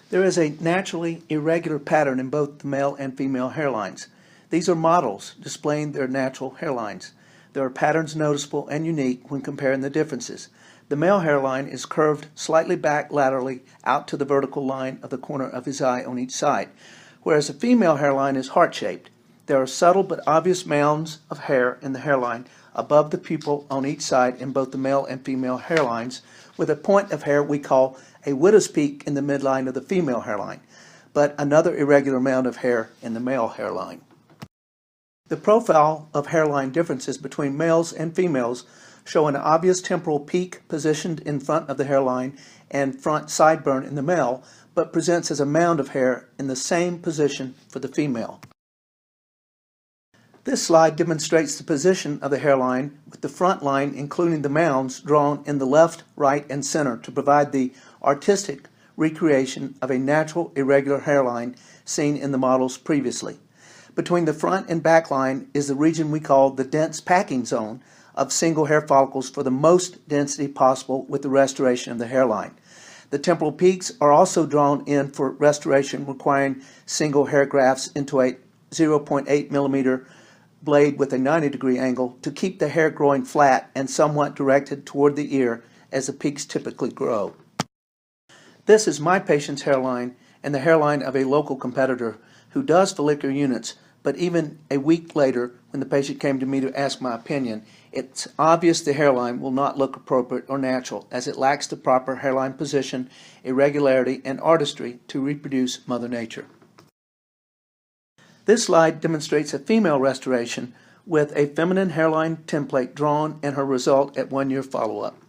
There is a naturally irregular pattern in both the male and female hairlines. These are models displaying their natural hairlines. There are patterns noticeable and unique when comparing the differences. The male hairline is curved slightly back laterally out to the vertical line of the corner of his eye on each side, whereas the female hairline is heart-shaped. There are subtle but obvious mounds of hair in the hairline above the pupil on each side in both the male and female hairlines, with a point of hair we call a widow's peak in the midline of the female hairline, but another irregular mound of hair in the male hairline. The profile of hairline differences between males and females show an obvious temporal peak positioned in front of the hairline and front sideburn in the male, but presents as a mound of hair in the same position for the female. This slide demonstrates the position of the hairline with the front line including the mounds drawn in the left, right, and center to provide the artistic recreation of a natural irregular hairline seen in the models previously. Between the front and back line is the region we call the dense packing zone of single hair follicles for the most density possible with the restoration of the hairline. The temporal peaks are also drawn in for restoration requiring single hair grafts into a 0.8 millimeter blade with a 90-degree angle to keep the hair growing flat and somewhat directed toward the ear as the peaks typically grow. This is my patient's hairline and the hairline of a local competitor who does follicular units, but even a week later when the patient came to me to ask my opinion, it's obvious the hairline will not look appropriate or natural as it lacks the proper hairline position, irregularity, and artistry to reproduce Mother Nature. This slide demonstrates a female restoration with a feminine hairline template drawn and her result at 1 year follow-up.